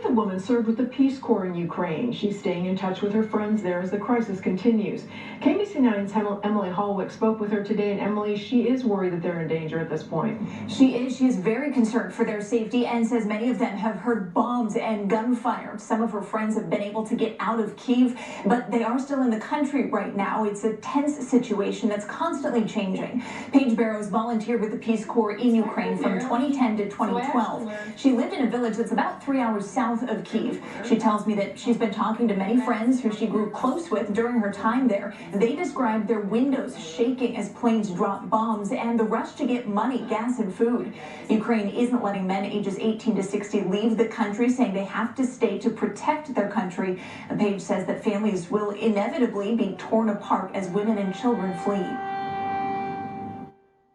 Olathe woman served with the Peace Corps in Ukraine. She's staying in touch with her friends there as the crisis continues. KMBC 9's Emily Holwick spoke with her today, and Emily, she is worried that they're in danger at this point. She is very concerned for their safety and says many of them have heard bombs and gunfire. Some of her friends have been able to get out of Kyiv, but they are still in the country right now. It's a tense situation that's constantly changing. Paige Barrows volunteered with the Peace Corps in Ukraine from 2010 to 2012. She lived in a village that's about 3 hours south of Kyiv. She tells me that she's been talking to many friends who she grew close with during her time there. They described their windows shaking as planes dropped bombs and the rush to get money, gas, and food. Ukraine isn't letting men ages 18 to 60 leave the country, saying they have to stay to protect their country. And Paige says that families will inevitably be torn apart as women and children flee.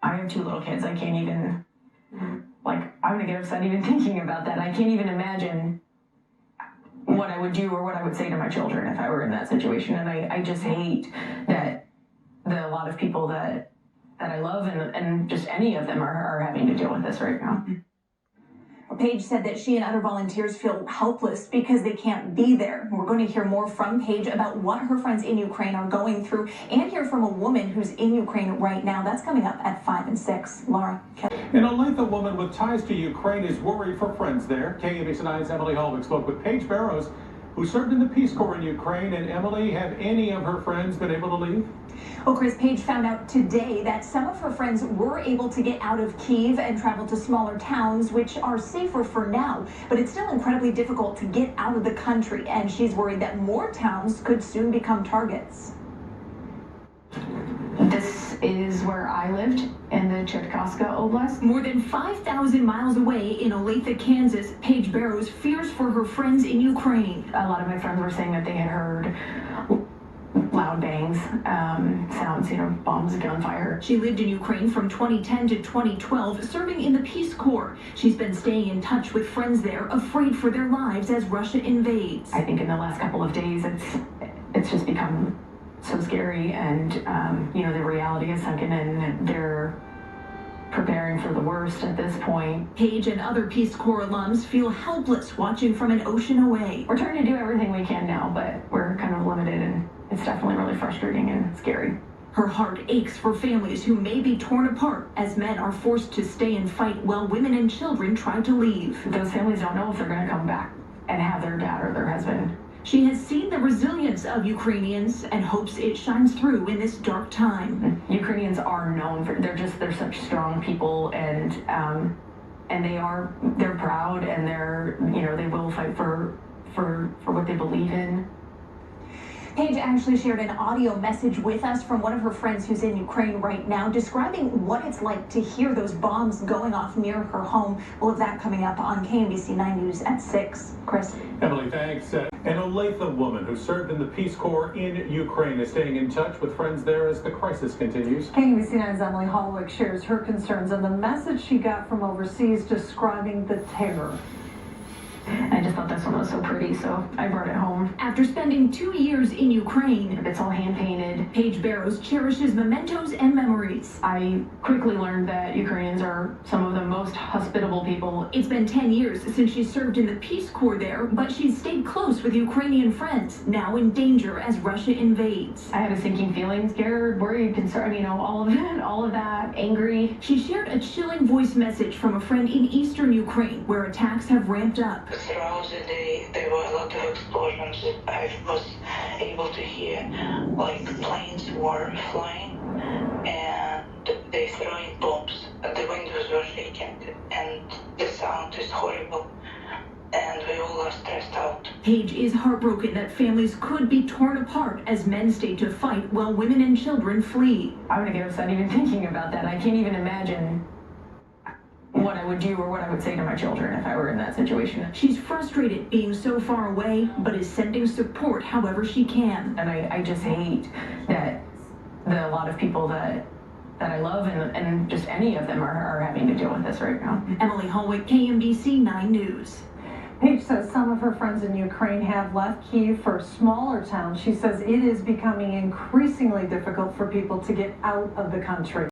I have 2 little kids. I can't even, I'm gonna get upset even thinking about that. I can't even imagine what I would do or what I would say to my children if I were in that situation. And I just hate that a lot of people that I love and just any of them are having to deal with this right now. Paige said that she and other volunteers feel helpless because they can't be there. We're going to hear more from Paige about what her friends in Ukraine are going through and hear from a woman who's in Ukraine right now. That's coming up at 5 and 6. Laura. An Olathe woman with ties to Ukraine is worried for friends there. KMBC 9's Emily Holwick spoke with Paige Barrows, who served in the Peace Corps in Ukraine. And Emily, have any of her friends been able to leave? Well, Chris, Paige found out today that some of her friends were able to get out of Kyiv and travel to smaller towns, which are safer for now. But it's still incredibly difficult to get out of the country, and she's worried that more towns could soon become targets. This is where I lived in the Cherkasska Oblast. More than 5,000 miles away in Olathe, Kansas, Paige Barrows fears for her friends in Ukraine. A lot of my friends were saying that they had heard loud bangs, sounds, bombs, gunfire. She lived in Ukraine from 2010 to 2012, serving in the Peace Corps. She's been staying in touch with friends there, afraid for their lives as Russia invades. I think in the last couple of days, it's just become so scary, and the reality is sunken in, and they're preparing for the worst at this point. Paige and other Peace Corps alums feel helpless watching from an ocean away. We're trying to do everything we can now, but we're kind of limited, and it's definitely really frustrating and scary. Her heart aches for families who may be torn apart as men are forced to stay and fight while women and children try to leave. Those families don't know if they're going to come back and have their dad or their husband. She has seen the resilience of Ukrainians and hopes it shines through in this dark time. Ukrainians are known for they're such strong people, and they're proud, and they will fight for what they believe in. Paige actually shared an audio message with us from one of her friends who's in Ukraine right now, describing what it's like to hear those bombs going off near her home. We'll have that coming up on KMBC 9 News at 6. Chris. Emily, thanks. An Olathe woman who served in the Peace Corps in Ukraine is staying in touch with friends there as the crisis continues. KMBC 9's Emily Holwick shares her concerns and the message she got from overseas describing the terror. I just thought this one was so pretty, so I brought it home. After spending 2 years in Ukraine, it's all hand-painted. Paige Barrows cherishes mementos and memories. I quickly learned that Ukrainians are some of the most hospitable people. It's been 10 years since she served in the Peace Corps there, but she's stayed close with Ukrainian friends, now in danger as Russia invades. I had a sinking feeling, scared, worried, concerned, all of that, angry. She shared a chilling voice message from a friend in eastern Ukraine, where attacks have ramped up. Throughout the day, there were a lot of explosions. I was able to hear, planes were flying, and they throwing bombs. The windows were shaking, and the sound is horrible, and we all are stressed out. Paige is heartbroken that families could be torn apart as men stay to fight while women and children flee. I'm gonna get upset even thinking about that. I can't even imagine what I would do or what I would say to my children if I were in that situation. She's frustrated being so far away, but is sending support however she can. And I just hate that a lot of people that I love and just any of them are having to deal with this right now. Emily Holwick, KMBC 9 News. Paige says some of her friends in Ukraine have left Kyiv for smaller towns. She says it is becoming increasingly difficult for people to get out of the country.